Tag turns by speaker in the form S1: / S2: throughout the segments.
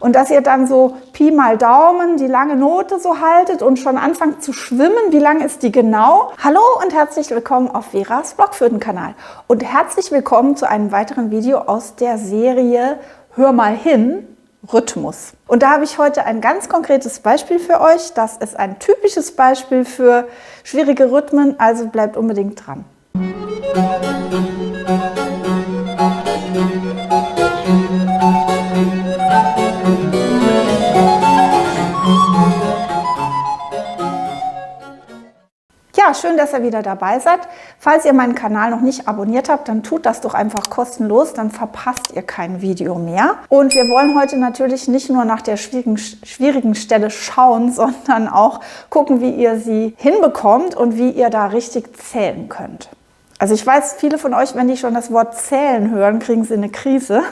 S1: Und dass ihr dann so Pi mal Daumen die lange Note so haltet und schon anfangt zu schwimmen. Wie lang ist die genau? Hallo und herzlich willkommen auf Veras Blockflöten-Kanal. Und herzlich willkommen zu einem weiteren Video aus der Serie Hör mal hin, Rhythmus. Und da habe ich heute ein ganz konkretes Beispiel für euch. Das ist ein typisches Beispiel für schwierige Rhythmen, also bleibt unbedingt dran. Ja, schön, dass ihr wieder dabei seid. Falls ihr meinen Kanal noch nicht abonniert habt, dann tut das doch einfach kostenlos, dann verpasst ihr kein Video mehr. Und wir wollen heute natürlich nicht nur nach der schwierigen Stelle schauen, sondern auch gucken, wie ihr sie hinbekommt und wie ihr da richtig zählen könnt. Also ich weiß, viele von euch, wenn die schon das Wort zählen hören, kriegen sie eine Krise.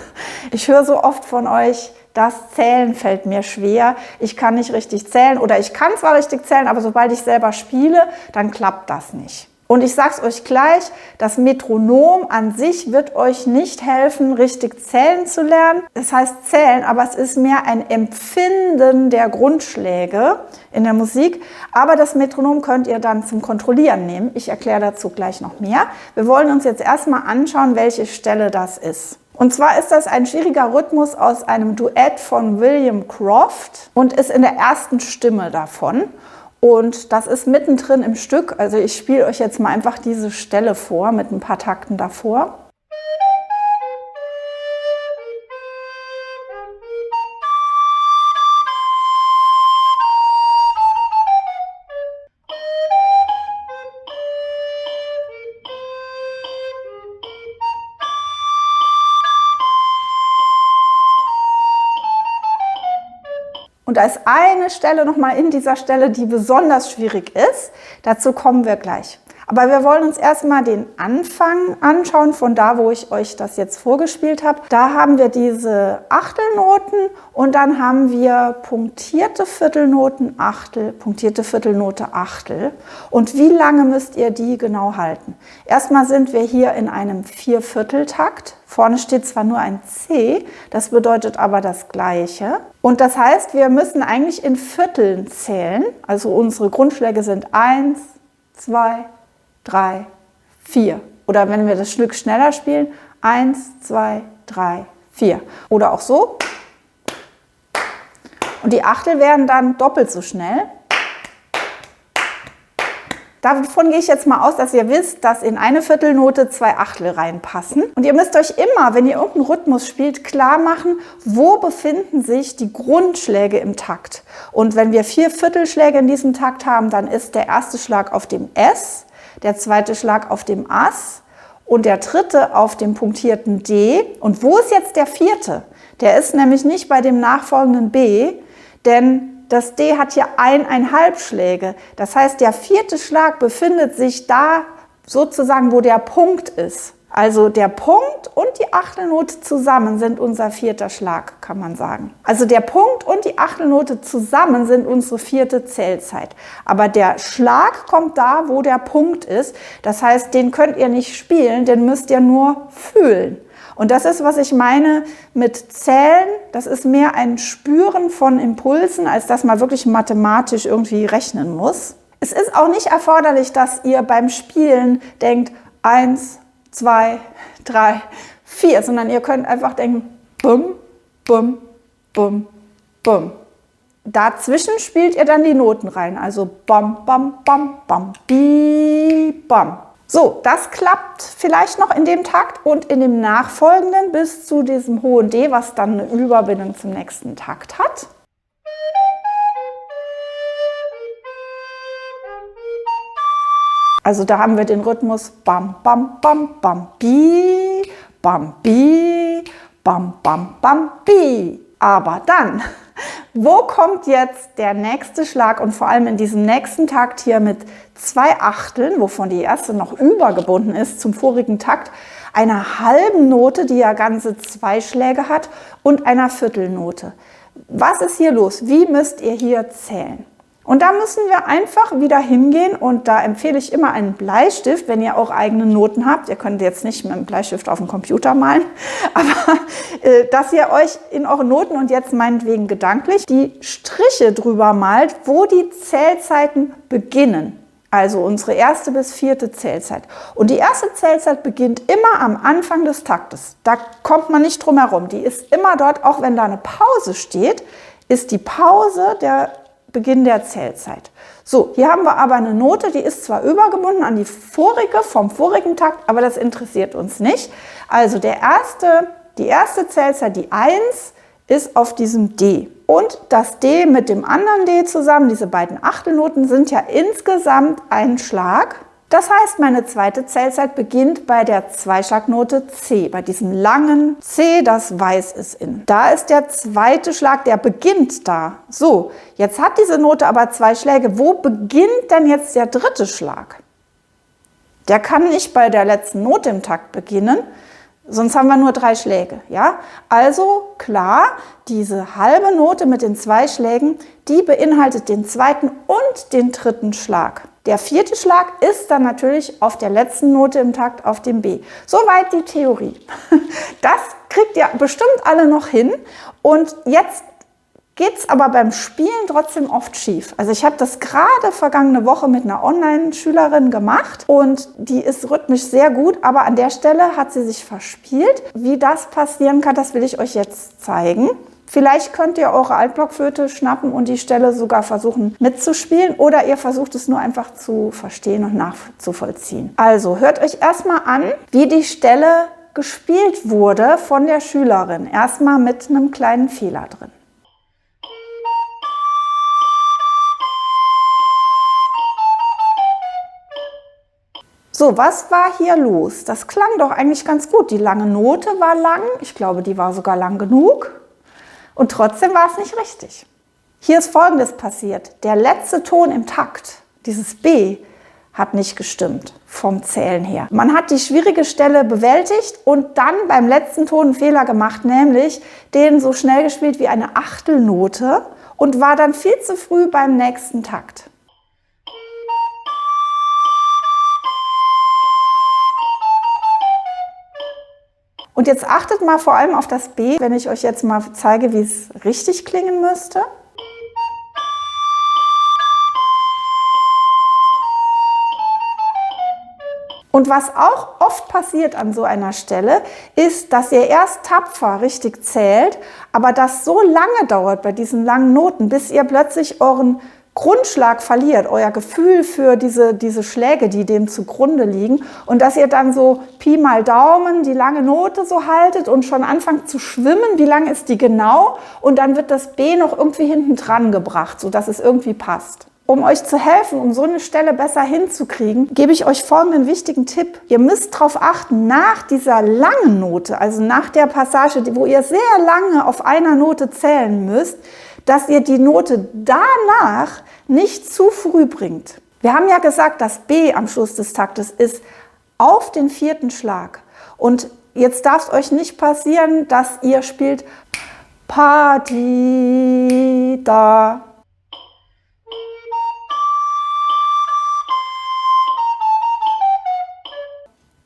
S1: Ich höre so oft von euch, das Zählen fällt mir schwer, ich kann nicht richtig zählen oder ich kann zwar richtig zählen, aber sobald ich selber spiele, dann klappt das nicht. Und ich sage es euch gleich, das Metronom an sich wird euch nicht helfen, richtig zählen zu lernen. Das heißt zählen, aber es ist mehr ein Empfinden der Grundschläge in der Musik. Aber das Metronom könnt ihr dann zum Kontrollieren nehmen. Ich erkläre dazu gleich noch mehr. Wir wollen uns jetzt erstmal anschauen, welche Stelle das ist. Und zwar ist das ein schwieriger Rhythmus aus einem Duett von William Croft und ist in der ersten Stimme davon. Und das ist mittendrin im Stück. Also ich spiele euch jetzt mal einfach diese Stelle vor mit ein paar Takten davor. Und da ist eine Stelle nochmal in dieser Stelle, die besonders schwierig ist. Dazu kommen wir gleich. Aber wir wollen uns erstmal den Anfang anschauen, von da, wo ich euch das jetzt vorgespielt habe. Da haben wir diese Achtelnoten und dann haben wir punktierte Viertelnoten, Achtel, punktierte Viertelnote, Achtel. Und wie lange müsst ihr die genau halten? Erstmal sind wir hier in einem Viervierteltakt. Vorne steht zwar nur ein C, das bedeutet aber das Gleiche. Und das heißt, wir müssen eigentlich in Vierteln zählen. Also unsere Grundschläge sind 1, 2, 3, 4. Oder wenn wir das Stück schneller spielen, 1, 2, 3, 4. Oder auch so. Und die Achtel werden dann doppelt so schnell. Davon gehe ich jetzt mal aus, dass ihr wisst, dass in eine Viertelnote 2 Achtel reinpassen. Und ihr müsst euch immer, wenn ihr irgendeinen Rhythmus spielt, klar machen, wo befinden sich die Grundschläge im Takt. Und wenn wir 4 Viertelschläge in diesem Takt haben, dann ist der erste Schlag auf dem S, der zweite Schlag auf dem Ass und der dritte auf dem punktierten D. Und wo ist jetzt der vierte? Der ist nämlich nicht bei dem nachfolgenden B, denn das D hat hier 1,5 Schläge. Das heißt, der vierte Schlag befindet sich da sozusagen, wo der Punkt ist. Also der Punkt und die Achtelnote zusammen sind unser vierter Schlag, kann man sagen. Also der Punkt und die Achtelnote zusammen sind unsere vierte Zählzeit. Aber der Schlag kommt da, wo der Punkt ist. Das heißt, den könnt ihr nicht spielen, den müsst ihr nur fühlen. Und das ist, was ich meine mit Zählen. Das ist mehr ein Spüren von Impulsen, als dass man wirklich mathematisch irgendwie rechnen muss. Es ist auch nicht erforderlich, dass ihr beim Spielen denkt 1, 2, 3, 4, sondern ihr könnt einfach denken bum, bum, bum, bum. Dazwischen spielt ihr dann die Noten rein, also bam, bam, bam, bam, bi, bam. So, das klappt vielleicht noch in dem Takt und in dem nachfolgenden bis zu diesem hohen D, was dann eine Überbindung zum nächsten Takt hat. Also da haben wir den Rhythmus bam, bam, bam, bam, bi, bam, bi, bam, bam, bam, bi. Aber dann, wo kommt jetzt der nächste Schlag und vor allem in diesem nächsten Takt hier mit 2 Achteln, wovon die erste noch übergebunden ist zum vorigen Takt, einer halben Note, die ja ganze 2 Schläge hat und einer Viertelnote. Was ist hier los? Wie müsst ihr hier zählen? Und da müssen wir einfach wieder hingehen und da empfehle ich immer einen Bleistift, wenn ihr auch eigene Noten habt. Ihr könnt jetzt nicht mit dem Bleistift auf dem Computer malen, aber dass ihr euch in eure Noten und jetzt meinetwegen gedanklich die Striche drüber malt, wo die Zählzeiten beginnen. Also unsere 1. bis 4. Zählzeit. Und die erste Zählzeit beginnt immer am Anfang des Taktes. Da kommt man nicht drum herum. Die ist immer dort, auch wenn da eine Pause steht, ist die Pause der Beginn der Zählzeit. So, hier haben wir aber eine Note, die ist zwar übergebunden an die vorige, vom vorigen Takt, aber das interessiert uns nicht. Also die erste Zählzeit, die 1, ist auf diesem D. Und das D mit dem anderen D zusammen, diese beiden Achtelnoten, sind ja insgesamt ein Schlag. Das heißt, meine zweite Zählzeit beginnt bei der Zweischlagnote C, bei diesem langen C, das weiß ist in. Da ist der zweite Schlag, der beginnt da. So, jetzt hat diese Note aber 2 Schläge. Wo beginnt denn jetzt der dritte Schlag? Der kann nicht bei der letzten Note im Takt beginnen, sonst haben wir nur 3 Schläge. Ja? Also klar, diese halbe Note mit den 2 Schlägen, die beinhaltet den zweiten und den dritten Schlag. Der 4. Schlag ist dann natürlich auf der letzten Note im Takt auf dem B. Soweit die Theorie. Das kriegt ihr bestimmt alle noch hin. Und jetzt geht es aber beim Spielen trotzdem oft schief. Also ich habe das gerade vergangene Woche mit einer Online-Schülerin gemacht und die ist rhythmisch sehr gut, aber an der Stelle hat sie sich verspielt. Wie das passieren kann, das will ich euch jetzt zeigen. Vielleicht könnt ihr eure Altblockflöte schnappen und die Stelle sogar versuchen mitzuspielen oder ihr versucht es nur einfach zu verstehen und nachzuvollziehen. Also hört euch erstmal an, wie die Stelle gespielt wurde von der Schülerin. Erstmal mit einem kleinen Fehler drin. So, was war hier los? Das klang doch eigentlich ganz gut. Die lange Note war lang. Ich glaube, die war sogar lang genug. Und trotzdem war es nicht richtig. Hier ist Folgendes passiert. Der letzte Ton im Takt, dieses B, hat nicht gestimmt vom Zählen her. Man hat die schwierige Stelle bewältigt und dann beim letzten Ton einen Fehler gemacht, nämlich den so schnell gespielt wie eine Achtelnote und war dann viel zu früh beim nächsten Takt. Und jetzt achtet mal vor allem auf das B, wenn ich euch jetzt mal zeige, wie es richtig klingen müsste. Und was auch oft passiert an so einer Stelle, ist, dass ihr erst tapfer richtig zählt, aber das so lange dauert bei diesen langen Noten, bis ihr plötzlich euren Grundschlag verliert, euer Gefühl für diese Schläge, die dem zugrunde liegen und dass ihr dann so Pi mal Daumen die lange Note so haltet und schon anfangt zu schwimmen, wie lang ist die genau und dann wird das B noch irgendwie hinten dran gebracht, sodass es irgendwie passt. Um euch zu helfen, um so eine Stelle besser hinzukriegen, gebe ich euch folgenden wichtigen Tipp. Ihr müsst darauf achten, nach dieser langen Note, also nach der Passage, wo ihr sehr lange auf einer Note zählen müsst, dass ihr die Note danach nicht zu früh bringt. Wir haben ja gesagt, das B am Schluss des Taktes ist auf den 4. Schlag. Und jetzt darf es euch nicht passieren, dass ihr spielt Party da.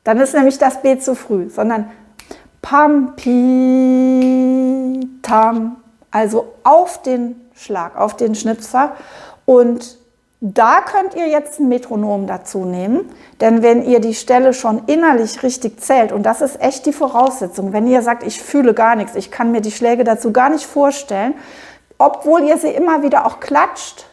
S1: Dann ist nämlich das B zu früh, sondern Pam, Pi, Tam. Also auf den Schlag, auf den Schnipser. Und da könnt ihr jetzt ein Metronom dazu nehmen, denn wenn ihr die Stelle schon innerlich richtig zählt, und das ist echt die Voraussetzung, wenn ihr sagt, ich fühle gar nichts, ich kann mir die Schläge dazu gar nicht vorstellen, obwohl ihr sie immer wieder auch klatscht,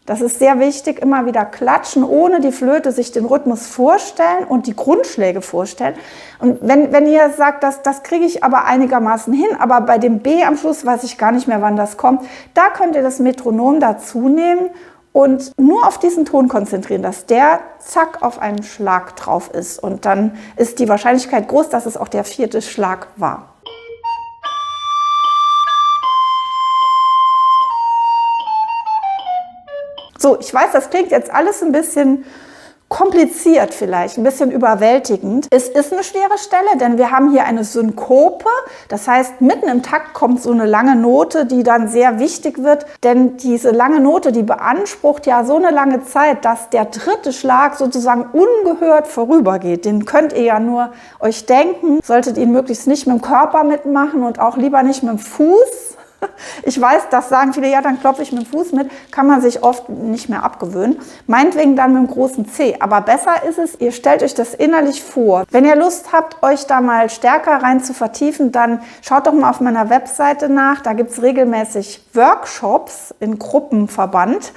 S1: das ist sehr wichtig, immer wieder klatschen, ohne die Flöte sich den Rhythmus vorstellen und die Grundschläge vorstellen. Und wenn ihr sagt, das kriege ich aber einigermaßen hin, aber bei dem B am Schluss weiß ich gar nicht mehr, wann das kommt, da könnt ihr das Metronom dazu nehmen und nur auf diesen Ton konzentrieren, dass der zack auf einen Schlag drauf ist. Und dann ist die Wahrscheinlichkeit groß, dass es auch der 4. Schlag war. So, ich weiß, das klingt jetzt alles ein bisschen kompliziert vielleicht, ein bisschen überwältigend. Es ist eine schwere Stelle, denn wir haben hier eine Synkope. Das heißt, mitten im Takt kommt so eine lange Note, die dann sehr wichtig wird. Denn diese lange Note, die beansprucht ja so eine lange Zeit, dass der dritte Schlag sozusagen ungehört vorübergeht. Den könnt ihr ja nur euch denken. Solltet ihn möglichst nicht mit dem Körper mitmachen und auch lieber nicht mit dem Fuß. Ich weiß, das sagen viele, ja, dann klopfe ich mit dem Fuß mit, kann man sich oft nicht mehr abgewöhnen. Meinetwegen dann mit dem großen C. Aber besser ist es, ihr stellt euch das innerlich vor. Wenn ihr Lust habt, euch da mal stärker rein zu vertiefen, dann schaut doch mal auf meiner Webseite nach. Da gibt es regelmäßig Workshops in Gruppenverband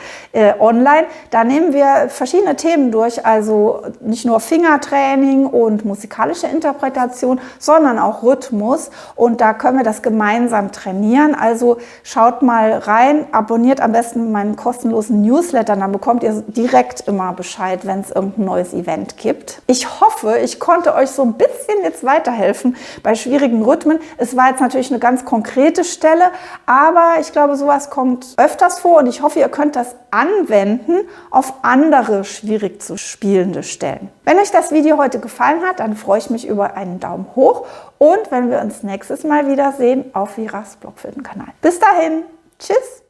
S1: online. Da nehmen wir verschiedene Themen durch, also nicht nur Fingertraining und musikalische Interpretation, sondern auch Rhythmus. Und da können wir das gemeinsam trainieren. Also schaut mal rein, abonniert am besten meinen kostenlosen Newsletter, dann bekommt ihr direkt immer Bescheid, wenn es irgendein neues Event gibt. Ich hoffe, ich konnte euch so ein bisschen jetzt weiterhelfen bei schwierigen Rhythmen. Es war jetzt natürlich eine ganz konkrete Stelle, aber ich glaube, sowas kommt öfters vor und ich hoffe, ihr könnt das anwenden auf andere schwierig zu spielende Stellen. Wenn euch das Video heute gefallen hat, dann freue ich mich über einen Daumen hoch und wenn wir uns nächstes Mal wiedersehen auf Viras Blockflötenkanal. Bis dahin, tschüss!